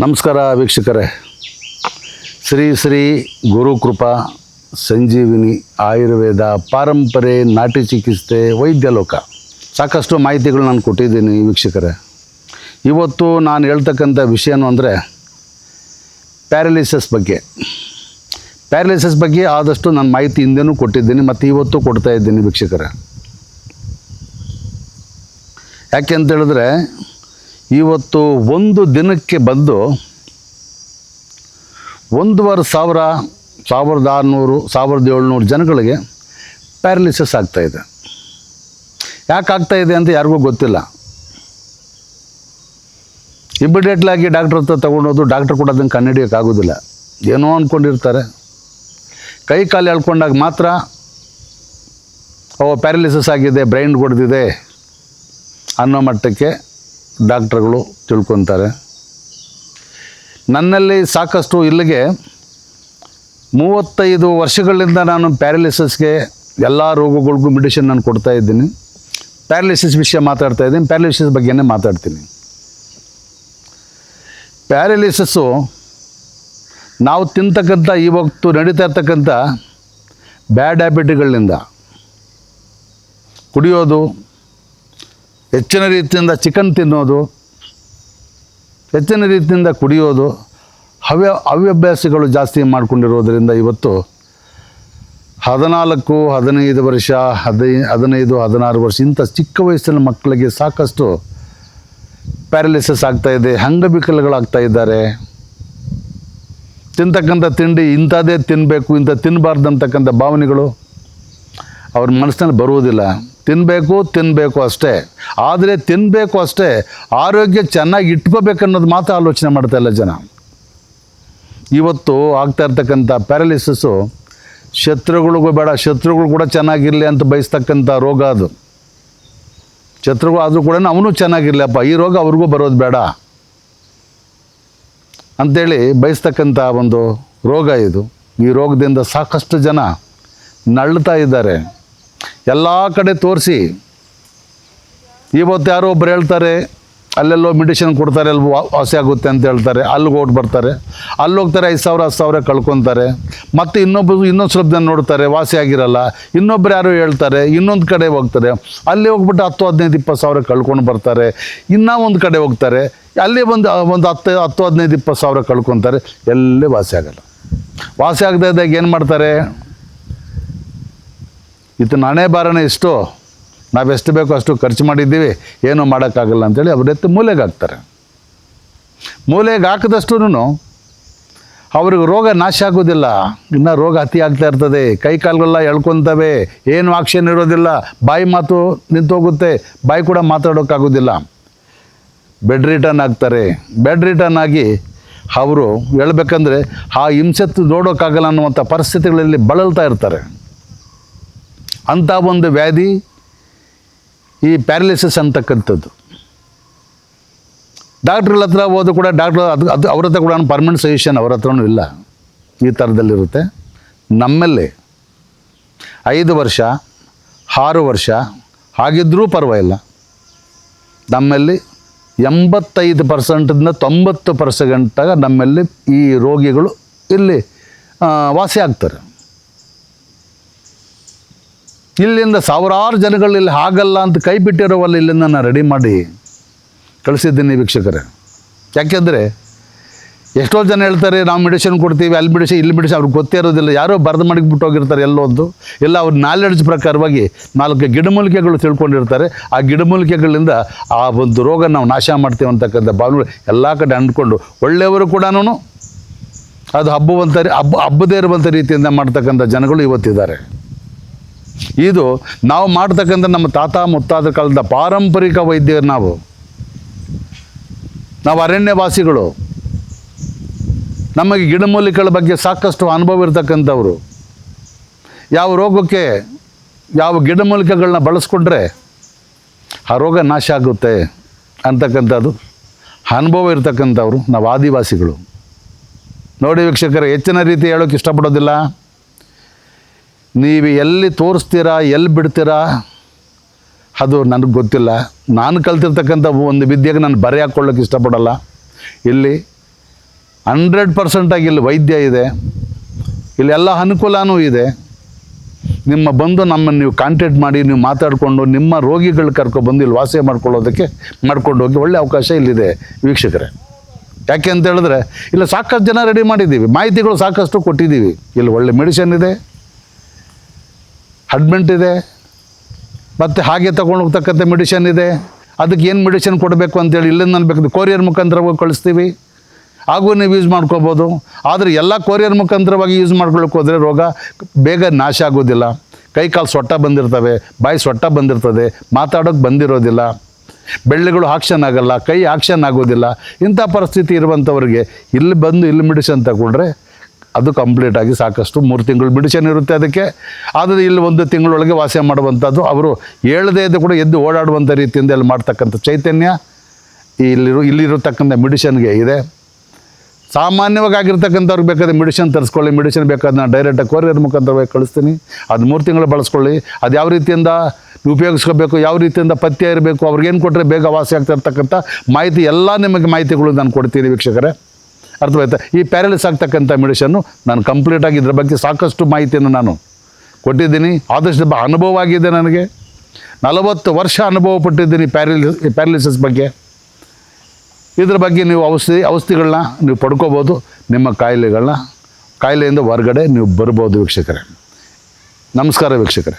ನಮಸ್ಕಾರ ವೀಕ್ಷಕರೇ. ಶ್ರೀ ಶ್ರೀ ಗುರುಕೃಪಾ ಸಂಜೀವಿನಿ ಆಯುರ್ವೇದ ಪಾರಂಪರೆ ನಾಟಿ ಚಿಕಿತ್ಸೆ ವೈದ್ಯ ಲೋಕ ಸಾಕಷ್ಟು ಮಾಹಿತಿಗಳು ನಾನು ಕೊಟ್ಟಿದ್ದೀನಿ ವೀಕ್ಷಕರೇ. ಇವತ್ತು ನಾನು ಹೇಳ್ತಕ್ಕಂಥ ವಿಷಯನು ಅಂದರೆ ಪ್ಯಾರಲಿಸಿಸ್ ಬಗ್ಗೆ ಆದಷ್ಟು ನಾನು ಮಾಹಿತಿ ಹಿಂದೆನೂ ಕೊಟ್ಟಿದ್ದೀನಿ ಮತ್ತು ಇವತ್ತು ಕೊಡ್ತಾ ಇದ್ದೀನಿ ವೀಕ್ಷಕರೇ. ಯಾಕೆ ಅಂತ ಹೇಳಿದ್ರೆ ಇವತ್ತು ಒಂದು ದಿನಕ್ಕೆ ಬಂದು 1,500 1,600 1,700 ಜನಗಳಿಗೆ ಪ್ಯಾರಲಿಸಿಸ್ ಆಗ್ತಾಯಿದೆ. ಯಾಕೆ ಆಗ್ತಾಯಿದೆ ಅಂತ ಯಾರಿಗೂ ಗೊತ್ತಿಲ್ಲ. ಇಮಿಡಿಯೇಟ್ಲಾಗಿ ಡಾಕ್ಟ್ರ್ ಹತ್ರ ತೊಗೊಂಡೋದು, ಡಾಕ್ಟ್ರ್ ಕೂಡ ಅದನ್ನು ಕಂಡುಹಿಡಿಯೋಕ್ಕಾಗೋದಿಲ್ಲ. ಏನೋ ಅಂದ್ಕೊಂಡಿರ್ತಾರೆ. ಕೈ ಕಾಲು ಎಳ್ಕೊಂಡಾಗ ಮಾತ್ರ ಪ್ಯಾರಲಿಸಿಸ್ ಆಗಿದೆ, ಬ್ರೈನ್ ಹೊಡೆದಿದೆ ಅನ್ನೋ ಮಟ್ಟಕ್ಕೆ ಡಾಕ್ಟ್ರುಗಳು ತಿಳ್ಕೊತಾರೆ. ನನ್ನಲ್ಲಿ ಸಾಕಷ್ಟು ಇಲ್ಲಿಗೆ 35 ವರ್ಷಗಳಿಂದ ನಾನು ಪ್ಯಾರಲಿಸಿಸ್ಗೆ ಎಲ್ಲ ರೋಗಗಳಿಗೂ ಮೆಡಿಸಿನ್ ನಾನು ಕೊಡ್ತಾ ಇದ್ದೀನಿ. ಪ್ಯಾರಲಿಸಿಸ್ ವಿಷಯ ಮಾತಾಡ್ತಾ ಇದ್ದೀನಿ, ಪ್ಯಾರಲಿಸಿಸ್ ಬಗ್ಗೆನೇ ಮಾತಾಡ್ತೀನಿ. ಪ್ಯಾರಲಿಸಿಸ್ಸು ನಾವು ತಿಂತಕ್ಕಂಥ ಇವತ್ತು ನಡೀತಾ ಇರ್ತಕ್ಕಂಥ ಬ್ಯಾಡ್ ಹ್ಯಾಬಿಟ್ಗಳಿಂದ, ಕುಡಿಯೋದು, ಹೆಚ್ಚಿನ ರೀತಿಯಿಂದ ಚಿಕನ್ ತಿನ್ನೋದು, ಹೆಚ್ಚಿನ ರೀತಿಯಿಂದ ಕುಡಿಯೋದು, ಹವ್ಯಾಭ್ಯಾಸಗಳು ಜಾಸ್ತಿ ಮಾಡಿಕೊಂಡಿರೋದ್ರಿಂದ ಇವತ್ತು 14, 15 ವರ್ಷ, 15, 16 ವರ್ಷ ಇಂಥ ಚಿಕ್ಕ ವಯಸ್ಸಿನ ಮಕ್ಕಳಿಗೆ ಸಾಕಷ್ಟು ಪ್ಯಾರಲಿಸಿಸ್ ಆಗ್ತಾಯಿದೆ. ಅಂಗವಿಕಲಗಳಾಗ್ತಾ ಇದ್ದಾರೆ. ತಿಂತಕ್ಕಂಥ ತಿಂಡಿ ಇಂಥದ್ದೇ ತಿನ್ನಬೇಕು, ಇಂಥ ತಿನ್ನಬಾರ್ದು ಅಂತಕ್ಕಂಥ ಭಾವನೆಗಳು ಅವ್ರ ಮನಸ್ಸಿನಲ್ಲಿ ಬರುವುದಿಲ್ಲ. ತಿನ್ನಬೇಕು ಅಷ್ಟೇ, ಆದರೆ ತಿನ್ನಬೇಕು ಅಷ್ಟೇ, ಆರೋಗ್ಯ ಚೆನ್ನಾಗಿ ಇಟ್ಕೋಬೇಕನ್ನೋದು ಮಾತ್ರ ಆಲೋಚನೆ ಮಾಡ್ತಾಯಿಲ್ಲ ಜನ. ಇವತ್ತು ಆಗ್ತಾ ಇರ್ತಕ್ಕಂಥ ಪ್ಯಾರಲಿಸಿಸ್ಸು ಶತ್ರುಗಳಿಗೂ ಬೇಡ, ಶತ್ರುಗಳು ಕೂಡ ಚೆನ್ನಾಗಿರಲಿ ಅಂತ ಬಯಸ್ತಕ್ಕಂಥ ರೋಗ ಅದು. ಶತ್ರುಗಳು ಆದರೂ ಕೂಡ ಅವನು ಚೆನ್ನಾಗಿರಲಿಯಪ್ಪ, ಈ ರೋಗ ಅವ್ರಿಗೂ ಬರೋದು ಬೇಡ ಅಂಥೇಳಿ ಬಯಸ್ತಕ್ಕಂಥ ಒಂದು ರೋಗ ಇದು. ಈ ರೋಗದಿಂದ ಸಾಕಷ್ಟು ಜನ ನಳ್ತಾ ಇದ್ದಾರೆ. ಎಲ್ಲ ಕಡೆ ತೋರಿಸಿ ಇವತ್ತು ಯಾರೋ ಒಬ್ಬರು ಹೇಳ್ತಾರೆ, ಅಲ್ಲೆಲ್ಲೋ ಮೆಡಿಸಿನ್ ಕೊಡ್ತಾರೆ, ಅಲ್ಲಿ ವಾಸಿ ಆಗುತ್ತೆ ಅಂತ ಹೇಳ್ತಾರೆ, ಅಲ್ಲಿಗೆ ಓಟ್ ಬರ್ತಾರೆ, ಅಲ್ಲಿ ಹೋಗ್ತಾರೆ, 5,000 10,000 ಕಳ್ಕೊತಾರೆ. ಮತ್ತು ಇನ್ನೊಂದು ಸ್ವಲ್ಪ ಜನ ನೋಡ್ತಾರೆ, ವಾಸಿ ಆಗಿರಲ್ಲ. ಇನ್ನೊಬ್ರು ಯಾರೋ ಹೇಳ್ತಾರೆ, ಇನ್ನೊಂದು ಕಡೆ ಹೋಗ್ತಾರೆ, ಅಲ್ಲಿ ಹೋಗ್ಬಿಟ್ಟು 10,000 15,000 20,000 ಕಳ್ಕೊಂಡು ಬರ್ತಾರೆ. ಇನ್ನೂ ಒಂದು ಕಡೆ ಹೋಗ್ತಾರೆ, ಅಲ್ಲಿ ಒಂದು 10,000 15,000 20,000 ಕಳ್ಕೊತಾರೆ, ಎಲ್ಲೇ ವಾಸಿ ಆಗಲ್ಲ. ವಾಸಿ ಆಗದೆ ಇದ್ದಾಗ ಏನು ಮಾಡ್ತಾರೆ, ಹಣೆ ಬಾರನೇ ಇಷ್ಟು, ನಾವೆಷ್ಟು ಬೇಕೋ ಅಷ್ಟು ಖರ್ಚು ಮಾಡಿದ್ದೀವಿ, ಏನೂ ಮಾಡೋಕ್ಕಾಗಲ್ಲ ಅಂಥೇಳಿ ಅವರೆತ್ತು ಮೂಲೆಗೆ ಹಾಕ್ತಾರೆ. ಮೂಲೆಗೆ ಹಾಕಿದಷ್ಟು ಅವ್ರಿಗೆ ರೋಗ ನಾಶ ಆಗೋದಿಲ್ಲ, ಇನ್ನೂ ರೋಗ ಅತಿ ಆಗ್ತಾ ಇರ್ತದೆ. ಕೈ ಕಾಲುಗಳೆಲ್ಲ ಎಳ್ಕೊತವೆ, ಏನು ಆಕ್ಷನ್ ಇರೋದಿಲ್ಲ, ಬಾಯಿ ಮಾತು ನಿಂತೋಗುತ್ತೆ, ಬಾಯಿ ಕೂಡ ಮಾತಾಡೋಕ್ಕಾಗೋದಿಲ್ಲ. ಬೆಡ್ ರಿಟರ್ನ್ ಆಗ್ತಾರೆ. ಬೆಡ್ ರಿಟರ್ನ್ ಆಗಿ ಅವರು ಹೇಳ್ಬೇಕಂದ್ರೆ ಆ ಹಿಂಸೆತ್ತು ನೋಡೋಕ್ಕಾಗಲ್ಲ ಅನ್ನುವಂಥ ಪರಿಸ್ಥಿತಿಗಳಲ್ಲಿ ಬಳಲ್ತಾ ಇರ್ತಾರೆ. ಅಂಥ ಒಂದು ವ್ಯಾಧಿ ಈ ಪ್ಯಾರಲಿಸಿಸ್ ಅಂತಕ್ಕಂಥದ್ದು. ಡಾಕ್ಟ್ರುಗಳ ಹತ್ರ ಹೋದ್ರು ಕೂಡ ಡಾಕ್ಟ್ರು ಅದು ಅವ್ರ ಹತ್ರ ಕೂಡ ಪರ್ಮನೆಂಟ್ ಸೊಲ್ಯೂಷನ್ ಅವ್ರ ಹತ್ರನೂ ಇಲ್ಲ. ಈ ಥರದಲ್ಲಿರುತ್ತೆ. ನಮ್ಮಲ್ಲಿ 5 ವರ್ಷ 6 ವರ್ಷ ಆಗಿದ್ದರೂ ಪರವಾಗಿಲ್ಲ. ನಮ್ಮಲ್ಲಿ 85% 90% ನಮ್ಮಲ್ಲಿ ಈ ರೋಗಿಗಳು ಇಲ್ಲಿ ವಾಸಿ ಆಗ್ತಾರೆ. ಇಲ್ಲಿಂದ ಸಾವಿರಾರು ಜನಗಳು ಇಲ್ಲಿ ಆಗಲ್ಲ ಅಂತ ಕೈ ಬಿಟ್ಟಿರೋವಲ್ಲ, ಇಲ್ಲಿಂದ ನಾನು ರೆಡಿ ಮಾಡಿ ಕಳಿಸಿದ್ದೀನಿ ವೀಕ್ಷಕರೇ. ಯಾಕೆಂದರೆ ಎಷ್ಟೋ ಜನ ಹೇಳ್ತಾರೆ, ನಾವು ಮೆಡಿಸಿನ್ ಕೊಡ್ತೀವಿ, ಅಲ್ಲಿ ಮೆಡಿಸಿನ್ ಇಲ್ಲಿ ಮೆಡಿಸಿನ್, ಅವ್ರಿಗೆ ಗೊತ್ತೇ ಇರೋದಿಲ್ಲ. ಯಾರೋ ಬರೆದು ಮಡಗಿಬಿಟ್ಟು ಹೋಗಿರ್ತಾರೆ ಎಲ್ಲೊಂದು, ಎಲ್ಲ ಅವ್ರ ನಾಲೆಡ್ಜ್ ಪ್ರಕಾರವಾಗಿ 4 ಗಿಡಮೂಲಿಕೆಗಳು ತಿಳ್ಕೊಂಡಿರ್ತಾರೆ. ಆ ಗಿಡಮೂಲಿಕೆಗಳಿಂದ ಆ ಒಂದು ರೋಗ ನಾವು ನಾಶ ಮಾಡ್ತೀವಿ ಅಂತಕ್ಕಂಥ ಭಾವನೆಗಳು ಎಲ್ಲ ಕಡೆ ಅಂದ್ಕೊಂಡು, ಒಳ್ಳೆಯವರು ಕೂಡ ಅದು ಹಬ್ಬದೇ ಇರುವಂಥ ರೀತಿಯಿಂದ ಮಾಡ್ತಕ್ಕಂಥ ಜನಗಳು ಇವತ್ತಿದ್ದಾರೆ. ಇದು ನಾವು ಮಾಡ್ತಕ್ಕಂಥ ನಮ್ಮ ತಾತ ಮುತ್ತಾದ ಕಾಲದ ಪಾರಂಪರಿಕ ವೈದ್ಯರು. ನಾವು ಅರಣ್ಯವಾಸಿಗಳು. ನಮಗೆ ಗಿಡಮೂಲಿಕೆಗಳ ಬಗ್ಗೆ ಸಾಕಷ್ಟು ಅನುಭವ ಇರ್ತಕ್ಕಂಥವ್ರು. ಯಾವ ರೋಗಕ್ಕೆ ಯಾವ ಗಿಡಮೂಲಿಕೆಗಳನ್ನ ಬಳಸ್ಕೊಂಡ್ರೆ ಆ ರೋಗ ನಾಶ ಆಗುತ್ತೆ ಅಂತಕ್ಕಂಥದ್ದು ಅನುಭವ ಇರ್ತಕ್ಕಂಥವ್ರು ನಾವು ಆದಿವಾಸಿಗಳು. ನೋಡಿ ವೀಕ್ಷಕರೇ, ಹೆಚ್ಚಿನ ರೀತಿ ಹೇಳೋಕ್ಕೆ ಇಷ್ಟಪಡೋದಿಲ್ಲ. ನೀವು ಎಲ್ಲಿ ತೋರಿಸ್ತೀರಾ, ಎಲ್ಲಿ ಬಿಡ್ತೀರಾ, ಅದು ನನಗೆ ಗೊತ್ತಿಲ್ಲ. ನಾನು ಕಲ್ತಿರ್ತಕ್ಕಂಥ ಒಂದು ವಿದ್ಯೆಗೆ ನಾನು ಬರೆ ಹಾಕ್ಕೊಳ್ಳೋಕೆ ಇಷ್ಟಪಡಲ್ಲ. ಇಲ್ಲಿ 100% ಆಗಿ ಇಲ್ಲಿ ವೈದ್ಯ ಇದೆ, ಇಲ್ಲಿ ಎಲ್ಲ ಅನುಕೂಲನೂ ಇದೆ. ನಿಮ್ಮ ಬಂದು ನಮ್ಮನ್ನು ನೀವು ಕಾಂಟ್ಯಾಕ್ಟ್ ಮಾಡಿ ನೀವು ಮಾತಾಡಿಕೊಂಡು ನಿಮ್ಮ ರೋಗಿಗಳು ಕರ್ಕೊಬಂದು ಇಲ್ಲಿ ವಾಸ ಮಾಡ್ಕೊಂಡು ಹೋಗಿ ಒಳ್ಳೆ ಅವಕಾಶ ಇಲ್ಲಿದೆ ವೀಕ್ಷಕರೇ. ಯಾಕೆ ಅಂತ ಹೇಳಿದ್ರೆ ಇಲ್ಲ ಸಾಕಷ್ಟು ಜನ ರೆಡಿ ಮಾಡಿದ್ದೀವಿ, ಮಾಹಿತಿಗಳು ಸಾಕಷ್ಟು ಕೊಟ್ಟಿದ್ದೀವಿ. ಇಲ್ಲಿ ಒಳ್ಳೆ ಮೆಡಿಸಿನ್ ಇದೆ, ಅಡ್ಮೆಂಟ್ ಇದೆ, ಮತ್ತು ಹಾಗೆ ತೊಗೊಂಡು ಹೋಗ್ತಕ್ಕಂಥ ಮೆಡಿಷನ್ ಇದೆ. ಅದಕ್ಕೆ ಏನು ಮೆಡಿಸಿನ್ ಕೊಡಬೇಕು ಅಂತೇಳಿ ಇಲ್ಲಿಂದ ನಾನು ಬೇಕಾದ್ರೆ ಕೊರಿಯರ್ ಮುಖಾಂತರವಾಗಿ ಕಳಿಸ್ತೀವಿ, ಹಾಗೂ ನೀವು ಯೂಸ್ ಮಾಡ್ಕೋಬೋದು. ಆದರೆ ಎಲ್ಲ ಕೊರಿಯರ್ ಮುಖಾಂತರವಾಗಿ ಯೂಸ್ ಮಾಡ್ಕೊಳ್ಳೋಕೆ ಹೋದರೆ ರೋಗ ಬೇಗ ನಾಶ ಆಗೋದಿಲ್ಲ. ಕೈ ಕಾಲು ಸೊಟ್ಟ ಬಂದಿರ್ತವೆ, ಬಾಯಿ ಸೊಟ್ಟ ಬಂದಿರ್ತದೆ, ಮಾತಾಡೋಕ್ಕೆ ಬಂದಿರೋದಿಲ್ಲ, ಬೆಳ್ಳಿಗಳು ಆಕ್ಷನ್ ಆಗಲ್ಲ, ಕೈ ಆಕ್ಷನ್ ಆಗೋದಿಲ್ಲ. ಇಂಥ ಪರಿಸ್ಥಿತಿ ಇರುವಂಥವ್ರಿಗೆ ಇಲ್ಲಿ ಬಂದು ಇಲ್ಲಿ ಮೆಡಿಸಿನ್ ತಗೊಂಡ್ರೆ ಅದು ಕಂಪ್ಲೀಟಾಗಿ ಸಾಕಷ್ಟು 3 ತಿಂಗಳು ಮೆಡಿಸಿನ್ ಇರುತ್ತೆ ಅದಕ್ಕೆ. ಆದರೆ ಇಲ್ಲಿ 1 ತಿಂಗಳೊಳಗೆ ವಾಸ ಮಾಡುವಂಥದ್ದು, ಅವರು ಹೇಳದೇ ಇದ್ದು ಕೂಡ ಎದ್ದು ಓಡಾಡುವಂಥ ರೀತಿಯಿಂದ ಇಲ್ಲಿ ಮಾಡ್ತಕ್ಕಂಥ ಚೈತನ್ಯ ಇಲ್ಲಿರತಕ್ಕಂಥ ಮೆಡಿಷನ್ಗೆ ಇದೆ. ಸಾಮಾನ್ಯವಾಗಿ ಆಗಿರ್ತಕ್ಕಂಥವ್ರಿಗೆ ಬೇಕಾದ್ರೆ ಮೆಡಿಸಿನ್ ತರಿಸ್ಕೊಳ್ಳಿ, ಮೆಡಿಸಿನ್ ಬೇಕಾದ್ರೆ ನಾನು ಡೈರೆಕ್ಟಾಗಿ ಕೊರಿಯರ್ ಮುಖಾಂತರವಾಗಿ ಕಳಿಸ್ತೀನಿ. ಅದು 3 ತಿಂಗಳು ಬಳಸ್ಕೊಳ್ಳಿ. ಅದು ಯಾವ ರೀತಿಯಿಂದ ಉಪಯೋಗಿಸ್ಕೋಬೇಕು, ಯಾವ ರೀತಿಯಿಂದ ಪಥ್ಯ ಇರಬೇಕು, ಅವ್ರಿಗೇನು ಕೊಟ್ಟರೆ ಬೇಗ ವಾಸಿ ಆಗ್ತಿರ್ತಕ್ಕಂಥ ಮಾಹಿತಿ ಎಲ್ಲ ನಿಮಗೆ ಮಾಹಿತಿಗಳು ನಾನು ಕೊಡ್ತೀನಿ ವೀಕ್ಷಕರೇ. ಅರ್ಥವಾಯ್ತಾ? ಈ ಪ್ಯಾರಲಿಸ್ ಆಗ್ತಕ್ಕಂಥ ಮೆಡಿಷನ್ನು ನಾನು ಕಂಪ್ಲೀಟಾಗಿ ಇದ್ರ ಬಗ್ಗೆ ಸಾಕಷ್ಟು ಮಾಹಿತಿಯನ್ನು ನಾನು ಕೊಟ್ಟಿದ್ದೀನಿ. ಆದಷ್ಟು ಅನುಭವ ಆಗಿದೆ ನನಗೆ, 40 ವರ್ಷ ಅನುಭವ ಪಟ್ಟಿದ್ದೀನಿ ಪ್ಯಾರಲಿಸಿಸ್ ಬಗ್ಗೆ. ಇದ್ರ ಬಗ್ಗೆ ನೀವು ಔಷಧಿಗಳನ್ನ ನೀವು ಪಡ್ಕೋಬೋದು. ನಿಮ್ಮ ಕಾಯಿಲೆಯಿಂದ ಹೊರಗಡೆ ನೀವು ಬರ್ಬೋದು ವೀಕ್ಷಕರೇ. ನಮಸ್ಕಾರ ವೀಕ್ಷಕರೇ.